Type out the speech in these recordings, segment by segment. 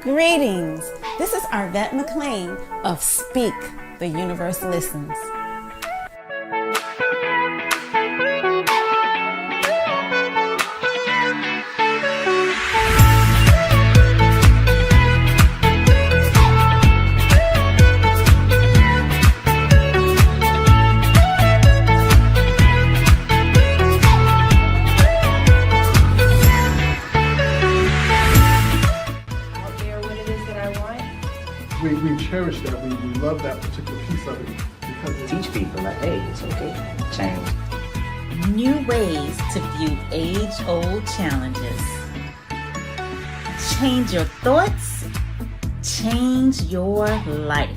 Greetings. This is Arvette McLean of Speak, the Universe Listens. We cherish that. We love that particular piece of it because teach people like, hey, it's okay, change. New ways to view age-old challenges. Change your thoughts, change your life.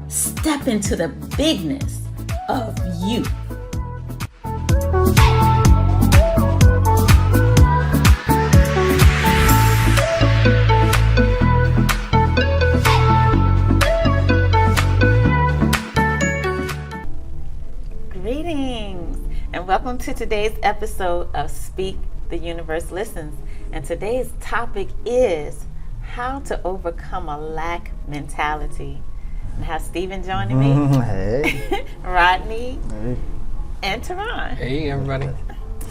Step into the bigness of you. Greetings and welcome to today's episode of Speak, the Universe Listens. And today's topic is how to overcome a lack mentality. And I have Stephen joining me, Hey. Rodney, Hey. and Teron. Hey everybody.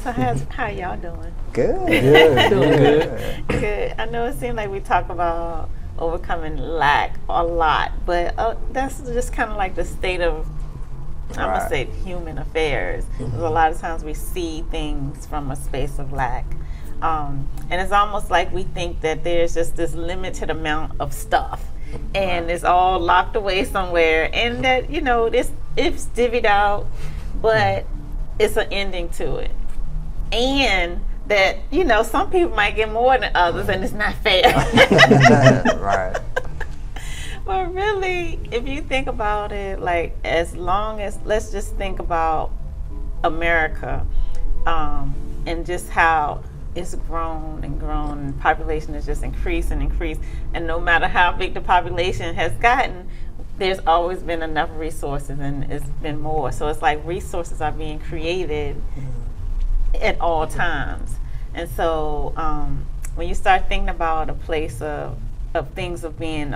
So how y'all doing? Good. Doing good. Good. I know it seems like we talk about overcoming lack a lot, but that's just kind of like the state of, I'm going to say, human affairs. Because a lot of times we see things from a space of lack. And it's almost like we think that there's just this limited amount of stuff and it's all locked away somewhere, and that, you know, it's divvied out, but it's an ending to it. And that, you know, some people might get more than others and it's not fair. Right. But really, if you think about it, like, as long as, let's just think about America, and just how it's grown and grown, and population has just increased and increased, and no matter how big the population has gotten, there's always been enough resources, and it's been more. So it's like resources are being created at all times. And so when you start thinking about a place of things of being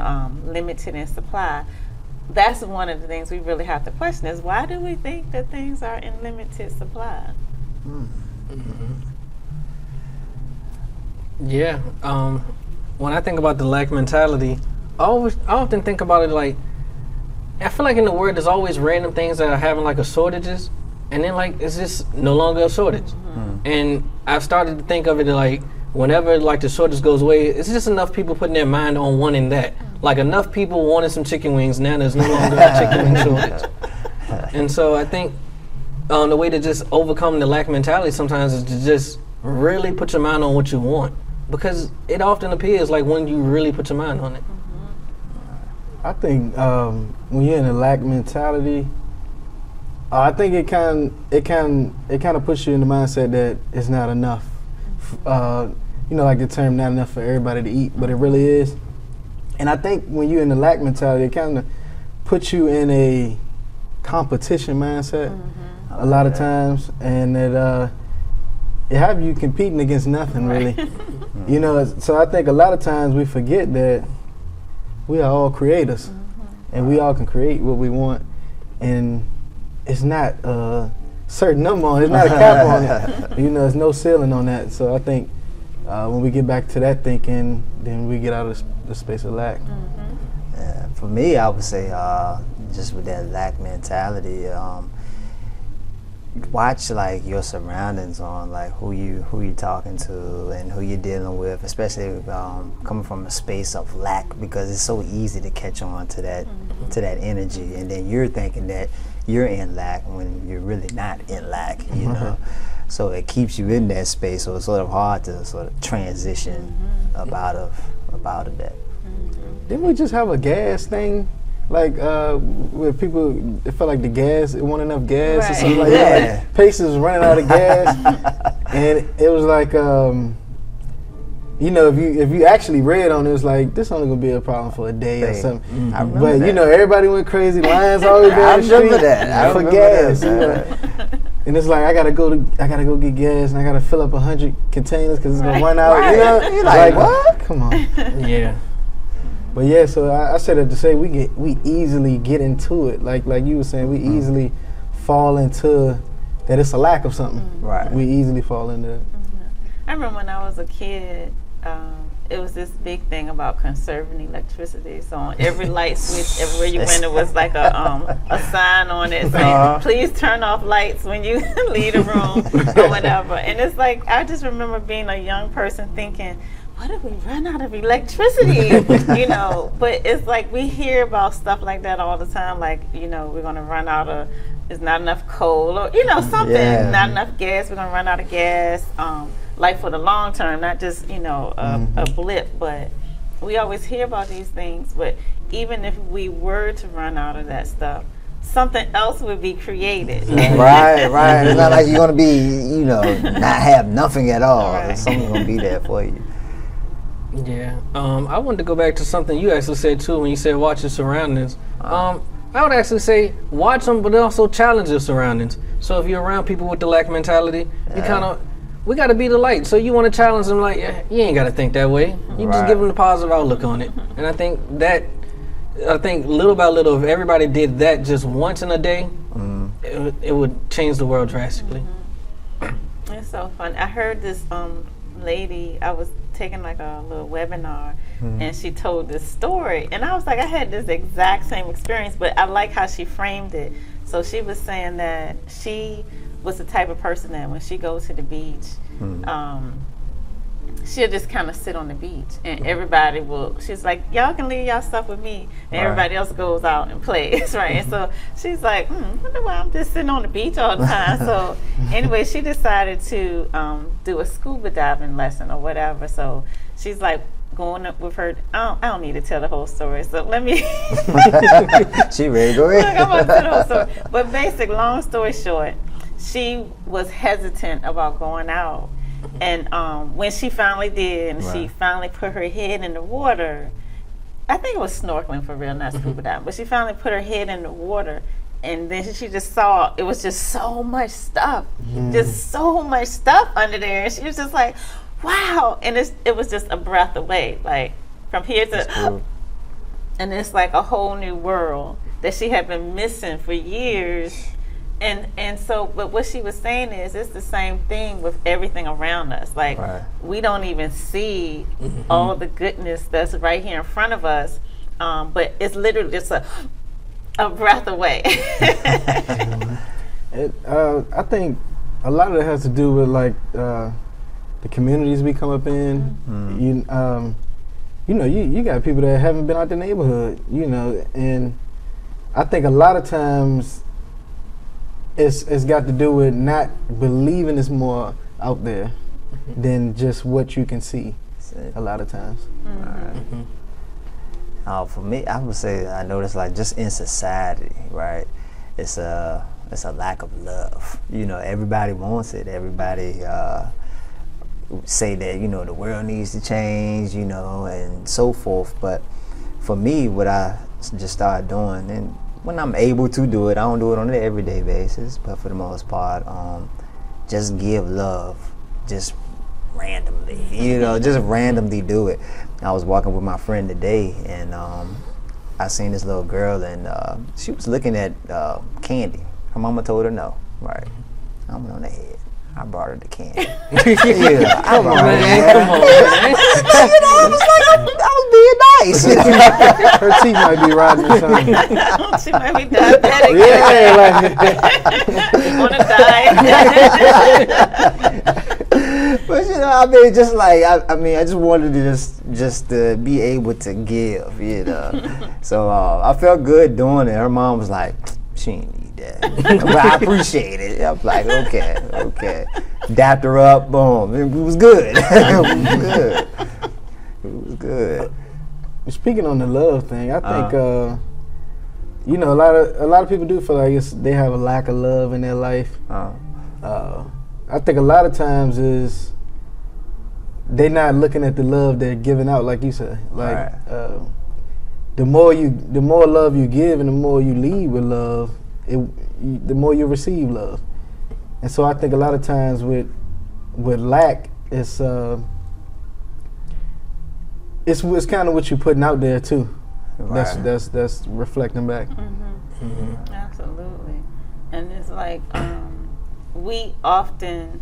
limited in supply, that's one of the things we really have to question is, why do we think that things are in limited supply? Yeah. When I think about the lack mentality, I often think about it like, I feel like in the world there's always random things that are having like a shortages, and then like it's just no longer a shortage. And I've started to think of it like, whenever like the shortage goes away, it's just enough people putting their mind on wanting that. Like enough people wanted some chicken wings, now there's no longer a chicken wing shortage. And so I think the way to just overcome the lack mentality sometimes is to just really put your mind on what you want, because it often appears like when you really put your mind on it. I think when you're in a lack mentality, I think it kind of puts you in the mindset that it's not enough. You know, like the term "not enough for everybody to eat," but it really is. And I think when you're in the lack mentality, it kind of puts you in a competition mindset a lot of times, and it have you competing against nothing really. You know, so I think a lot of times we forget that we are all creators, and we all can create what we want, and it's not a certain number on it. It's not a cap on it. You know, there's no ceiling on that. So I think when we get back to that thinking, then we get out of the space of lack. Yeah, for me, I would say just with that lack mentality, watch like your surroundings on like who you talking to and who you're dealing with, especially coming from a space of lack, because it's so easy to catch on to that energy, and then you're thinking that you're in lack when you're really not in lack, you know. So it keeps you in that space, so it's sort of hard to sort of transition about of that. Didn't we just have a gas thing? Like where people felt like the gas, it wasn't enough gas or something like that. Like, Pace was running out of gas, and it was like, you know, if you actually read on it, was like, this only gonna be a problem for a day or something. I remember but that. you know, everybody went crazy. Lines always down the street for gas. You know? and it's like I gotta go get gas, and I gotta fill up 100 containers because it's gonna run out. Right. You know, You're like, what? Come on. Yeah. But yeah, so I said that to say we easily get into it. Like you were saying, we easily fall into that it's a lack of something. Right. We easily fall into that. I remember when I was a kid, it was this big thing about conserving electricity. So on every light switch, everywhere you went, it was like a sign on it saying, "Please turn off lights when you leave the room," or whatever. And it's like I just remember being a young person thinking, what if we run out of electricity? You know, but it's like we hear about stuff like that all the time. Like, you know, we're going to run out of, there's not enough coal, or, you know, something, not enough gas, we're going to run out of gas. Like for the long term, not just, you know, a blip, but we always hear about these things. But even if we were to run out of that stuff, something else would be created. Right. It's not like you're going to be, you know, not have nothing at all. Right. Something's going to be there for you. Yeah. I wanted to go back to something you actually said too when you said watch your surroundings. I would actually say watch them, but also challenge your surroundings. So if you're around people with the lack mentality, you kind of, we got to be the light. So you want to challenge them like, yeah, you ain't got to think that way. You just give them the positive outlook on it. And I think little by little, if everybody did that just once in a day, it would change the world drastically. It's so fun. I heard this lady, I was taking like a little webinar, and she told this story, and I was like, I had this exact same experience, but I like how she framed it. So she was saying that she was the type of person that when she goes to the beach, she'll just kind of sit on the beach, and everybody will, she's like, y'all can leave y'all stuff with me, and everybody else goes out and plays, right? And so she's like, wonder why I'm just sitting on the beach all the time. So anyway, she decided to do a scuba diving lesson or whatever. So she's like going up with her, I don't need to tell the whole story, so let me She ready to go in. I'm gonna tell the whole story. But basic, long story short, she was hesitant about going out. And when she finally did, and she finally put her head in the water, I think it was snorkeling for real, not scuba diving, but she finally put her head in the water, and then she just saw it was just so much stuff, just so much stuff under there. And she was just like, wow. And it was just a breath away, like from here to, and it's like a whole new world that she had been missing for years. And so, but what she was saying is, it's the same thing with everything around us. Like, we don't even see all the goodness that's right here in front of us, but it's literally just a breath away. I think a lot of that has to do with like the communities we come up in. You know, you got people that haven't been out the neighborhood. You know, and I think a lot of times it's got to do with not believing it's more out there than just what you can see. A lot of times. For me, I would say I notice like just in society, right? It's a lack of love. You know, everybody wants it. Everybody say that, you know, the world needs to change, you know, and so forth. But for me, what I just started doing, and when I'm able to do it, I don't do it on an everyday basis, but for the most part, just give love, just randomly, you know, just randomly do it. I was walking with my friend today, and I seen this little girl, and she was looking at candy. Her mama told her no, right? I went on the head. I brought her the candy. Yeah, I brought her the candy. Come on, man. You know, I was like, I was being nice. You know? Her teeth might be rotting or something. She might be diabetic. Want to die. But you know, I mean, just like I mean, I just wanted to just to be able to give, you know. So I felt good doing it. Her mom was like, she ain't need that, but I appreciate it. I was like, okay. Dapped her up, boom. It was good. It was good. Speaking on the love thing, I think you know, a lot of people do feel like they have a lack of love in their life. I think a lot of times is they not looking at the love they're giving out, like you said. Like the more love you give and the more you lead with love, the more you receive love. And so I think a lot of times with lack, it's kind of what you're putting out there too. Right. That's reflecting back. Absolutely. And it's like we often,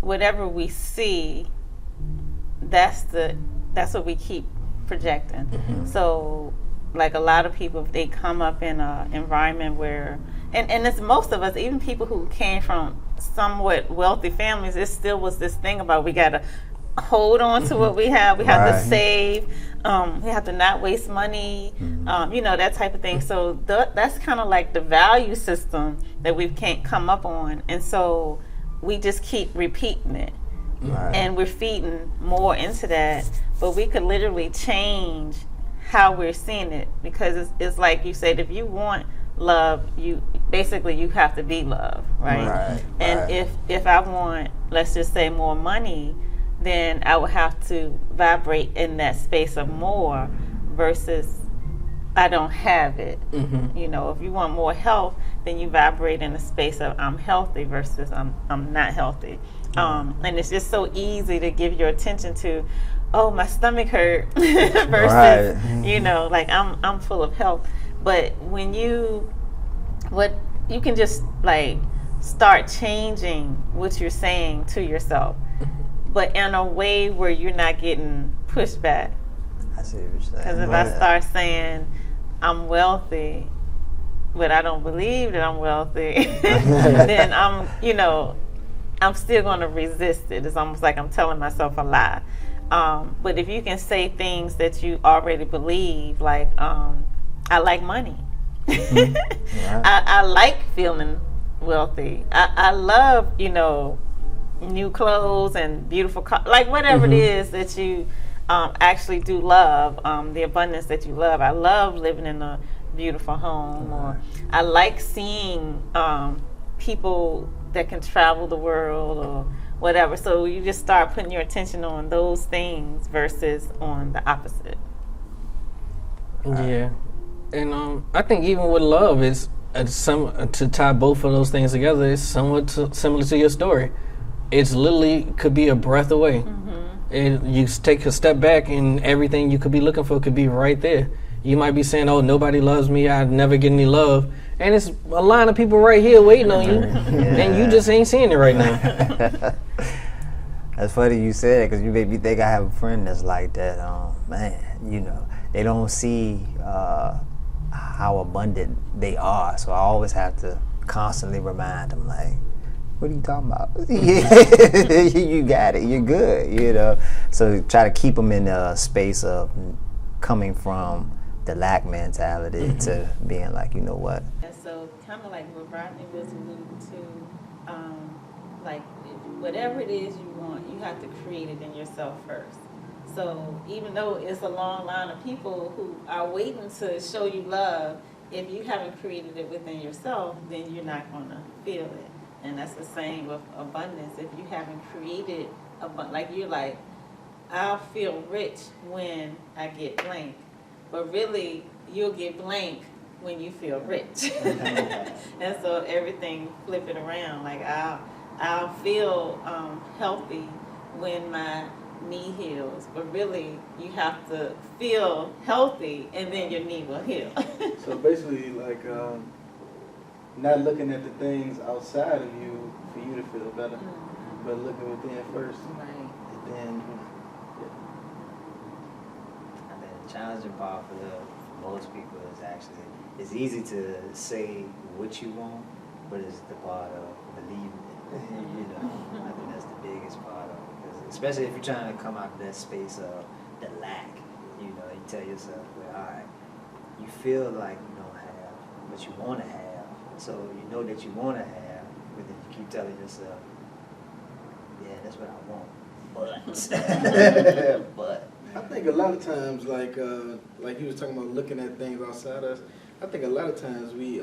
whatever we see, that's what we keep projecting. So like a lot of people, if they come up in an environment where, and it's most of us, even people who came from somewhat wealthy families, it still was this thing about we got to hold on to what we have. We have to save. We have to not waste money. That type of thing. So that's kind of like the value system that we can't come up on, and so we just keep repeating it, and we're feeding more into that. But we could literally change how we're seeing it, because it's like you said, if you want love, you have to be love, right? And if I want, let's just say, more money, then I would have to vibrate in that space of more versus I don't have it. If you want more health, then you vibrate in the space of I'm healthy versus I'm not healthy. And it's just so easy to give your attention to, oh, my stomach hurt versus like I'm full of health. But when you can just like start changing what you're saying to yourself, but in a way where you're not getting pushback. I see what you're saying. Because if I start saying I'm wealthy, but I don't believe that I'm wealthy, then I'm still going to resist it. It's almost like I'm telling myself a lie. But if you can say things that you already believe, like I like money. I like feeling wealthy. I love, new clothes and beautiful like whatever it is that you actually do love, the abundance that you love. I love living in a beautiful home, or I like seeing people that can travel the world or whatever. So you just start putting your attention on those things versus on the opposite. Yeah. And I think even with love, it's to tie both of those things together, it's somewhat similar to your story. It's literally could be a breath away. And you take a step back and everything you could be looking for could be right there. You might be saying, oh, nobody loves me, I never get any love. And it's a line of people right here waiting on you. And you just ain't seeing it right now. That's funny you said it, because you made me think I have a friend that's like that. They don't see how abundant they are. So I always have to constantly remind them, like, what are you talking about? You got it. You're good, So try to keep them in a space of coming from the lack mentality to being like, you know what? And so kind of like what Rodney was alluding to, like whatever it is you want, you have to create it in yourself first. So even though it's a long line of people who are waiting to show you love, if you haven't created it within yourself, then you're not going to feel it. And that's the same with abundance. If you haven't created, like you're like, I'll feel rich when I get blank. But really, you'll get blank when you feel rich. And so everything flip it around. Like I'll feel healthy when my knee heals. But really, you have to feel healthy and then your knee will heal. So basically, like, not looking at the things outside of you for you to feel better, but looking within first. Right. And then, I think the challenging part for most people is actually, it's easy to say what you want, but it's the part of believing it. I think that's the biggest part of it. Because especially if you're trying to come out of that space of the lack, you tell yourself, well, all right, you feel like you don't have what you want to have. So you know that you want to have, but then you keep telling yourself, yeah, that's what I want. But I think a lot of times, like you was talking about looking at things outside us, I think a lot of times we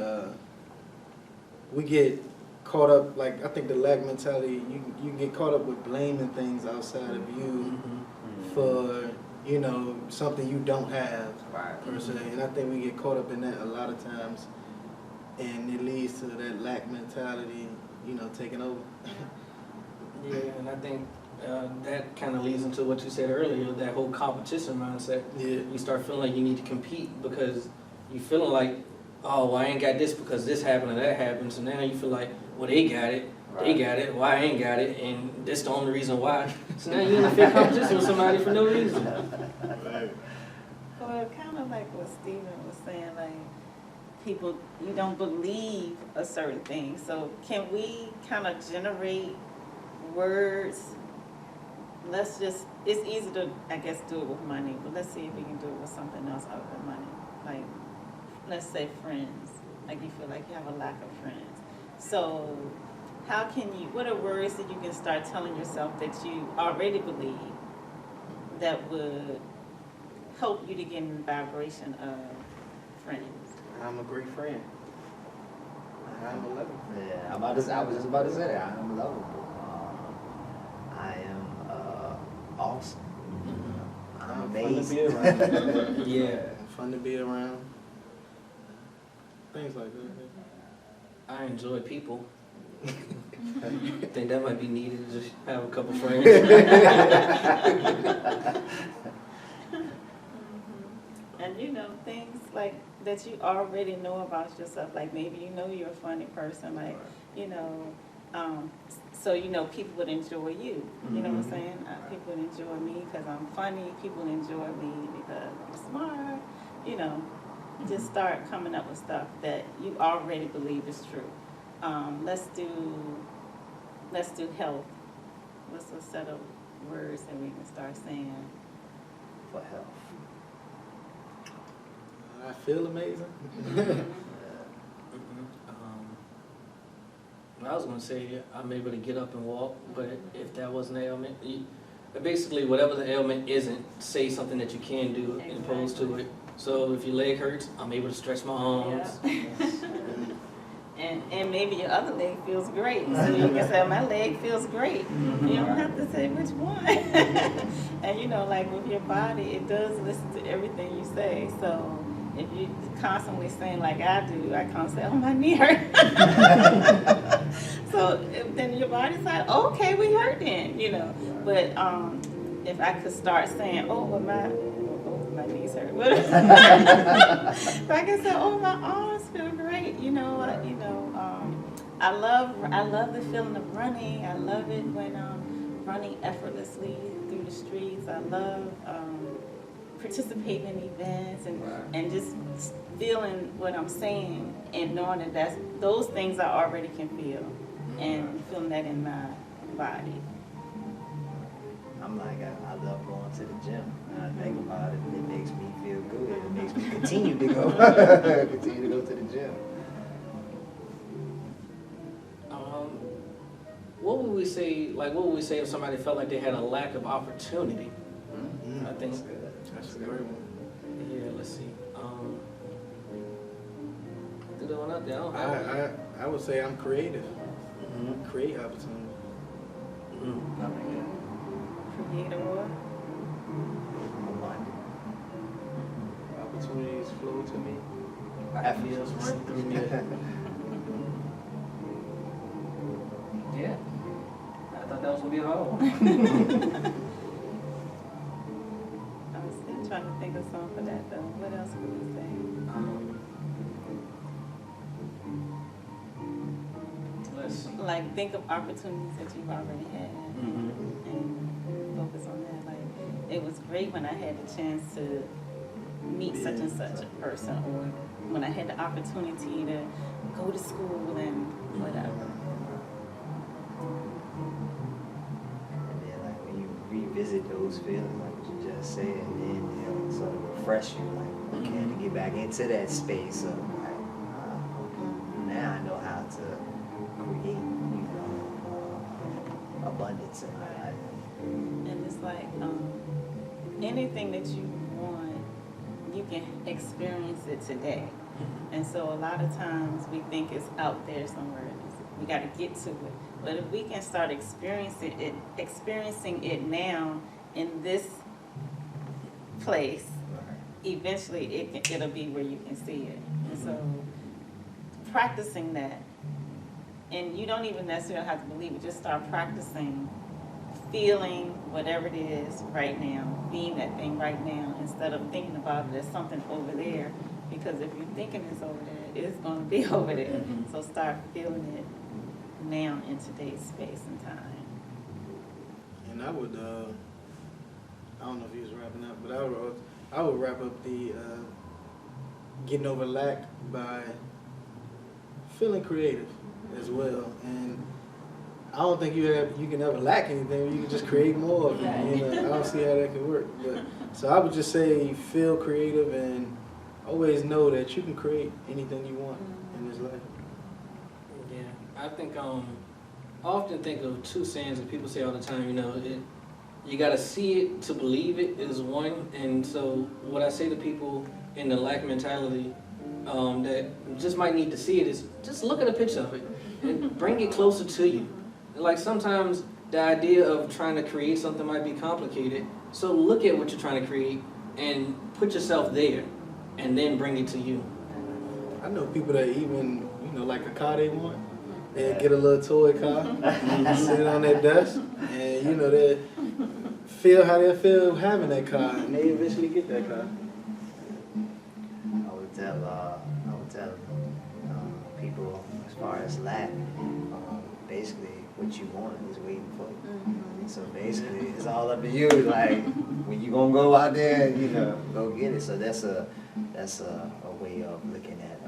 get caught up, like I think the lack mentality, you get caught up with blaming things outside of you for, something you don't have, per se. And I think we get caught up in that a lot of times. And it leads to that lack mentality taking over. Yeah, and I think that kind of leads into what you said earlier, that whole competition mindset. Yeah. You start feeling like you need to compete because you feeling like, oh, well, I ain't got this because this happened or that happened. So now you feel like, well, they got it. They got it. Well, I ain't got it. And this the only reason why. So now you're in a fair competition with somebody for no reason. Well, kind of like what Stephen was saying, like people, you don't believe a certain thing. So can we kind of generate words? Let's just, it's easy to, I guess, do it with money, but let's see if we can do it with something else other than money. Like, let's say friends. Like you feel like you have a lack of friends. So how can you, what are words that you can start telling yourself that you already believe that would help you to get in the vibration of friends? I'm a great friend. I'm lovable. Yeah, I was just about to say that. I am lovable. I am awesome. I'm amazing. Fun to be around. Yeah. Fun to be around. Things like that. I enjoy people. I think that might be needed to just have a couple friends. And things like that you already know about yourself, like maybe you're a funny person, like, so people would enjoy you. You know what I'm saying? People would enjoy me because I'm funny. People enjoy me because I'm smart. Just start coming up with stuff that you already believe is true. Let's do health. What's a set of words that we can start saying For health. I feel amazing. I was going to say I'm able to get up and walk, but if that wasn't an ailment, basically whatever the ailment isn't, say something that you can do opposed to it. So if your leg hurts, I'm able to stretch my arms. Yeah. And maybe your other leg feels great. So you can say, my leg feels great. You don't have to say which one. And like with your body, it does listen to everything you say. So if you're constantly saying like I do, I constantly say, oh, my knee hurt. So then your body's like, okay, we hurt then, But if I could start saying, my knees hurt. If I can say, oh, my arms feel great, I love the feeling of running. I love it when I'm running effortlessly through the streets. I love participating in events and just feeling what I'm saying and knowing that those things I already can feel and feeling that in my body. I'm like, I love going to the gym. And I think about it, and it makes me feel good. It makes me continue to go, to the gym. What would we say if somebody felt like they had a lack of opportunity? I think That's a great one. Yeah, let's see. Throw that one up there. I would say I'm creative. Create opportunity. Create or Opportunities flow to me. Feels right through me. Yeah. I thought that was gonna be a hard one. I'm still trying to think of something for that though. What else would we say? Let's see. Like think of opportunities that you've already had and focus on that. Like it was great when I had the chance to meet such and such a person, or when I had the opportunity to go to school and whatever. And then like when you revisit those feelings, like what you just said, then it'll sort of refresh you, like, okay, to get back into that space of like, okay, now I know how to create, abundance in my life. And it's like anything that you want, you can experience it today. And so a lot of times we think it's out there somewhere. We got to get to it. But if we can start experiencing it now in this place, eventually it'll be where you can see it. And so practicing that and you don't even necessarily have to believe it. Just start practicing feeling whatever it is right now, being that thing right now, instead of thinking about it as something over there. Because if you're thinking it's over there, it's going to be over there. So start feeling it now in today's space and time. And I would, I don't know if he was wrapping up, but I would wrap up the getting over lack by feeling creative as well. And I don't think you can ever lack anything. You can just create more of it. You know, I don't see how that could work. But so I would just say feel creative and always know that you can create anything you want in this life. Yeah, I think I often think of two sayings that people say all the time. You know, you got to see it to believe it is one. And so what I say to people in the lack mentality that just might need to see it is just look at a picture of it and bring it closer to you. Like sometimes the idea of trying to create something might be complicated. So look at what you're trying to create and put yourself there and then bring it to you. I know people that even, like a car they want, they get a little toy car, sit it on their desk, and they feel how they feel having that car, and they eventually get that car. I would tell people as far as lack, basically what you want is waiting for you. And so basically it's all up to you. Like when you gonna go out there, go get it. So that's a way of looking at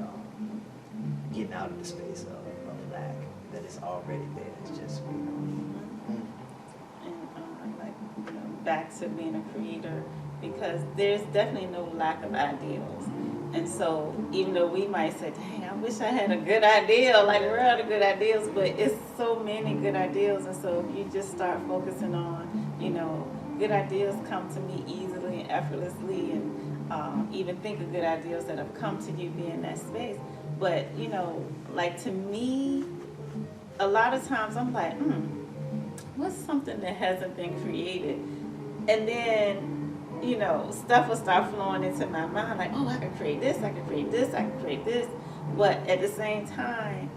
getting out of the space of lack that is already there. It's just And back to being a creator, because there's definitely no lack of ideals. And so even though we might say, dang, I wish I had a good idea, like we're out of good ideas, but it's so many good ideas. And so if you just start focusing on, good ideas come to me easily and effortlessly, and even think of good ideas that have come to you being in that space. But, like to me, a lot of times I'm like, what's something that hasn't been created? And then, stuff will start flowing into my mind, like, oh, I can create this, I can create this, I can create this. But at the same time,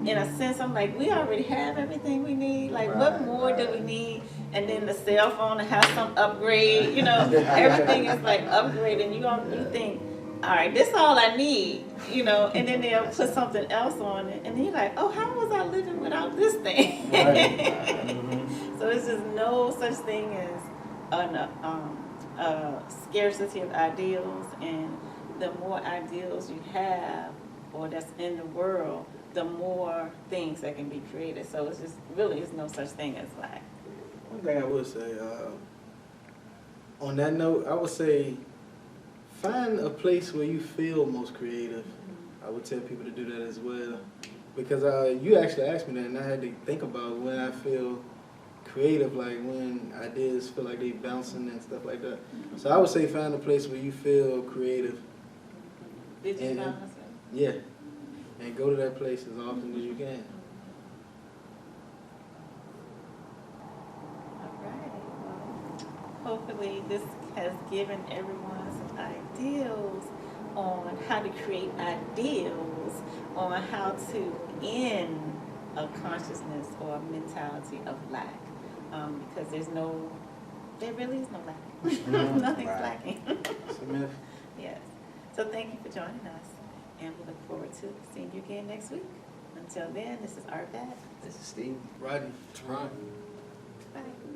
in a sense, I'm like, we already have everything we need. Like, what more do we need? And then the cell phone has some upgrade, everything is like upgraded. And you think, all right, this is all I need, and then they'll put something else on it. And then you're like, oh, how was I living without this thing? So it's just no such thing as scarcity of ideals, and the more ideals you have or that's in the world, the more things that can be created. So it's just really is no such thing as lack. One thing I would say, on that note, I would say find a place where you feel most creative. I would tell people to do that as well, because you actually asked me that, and I had to think about when I feel creative, like when ideas feel like they bouncing and stuff like that. So I would say find a place where you feel creative. Did you find us? Yeah, and go to that place as often as you can. All right. Well, hopefully this has given everyone some ideals on how to create ideals, on how to end a consciousness or a mentality of lack. Because there really is no lack. Nothing's lacking. It's a myth. Yes. So thank you for joining us, and we look forward to seeing you again next week. Until then, this is Arbat. This is Steve. Rodney. Right.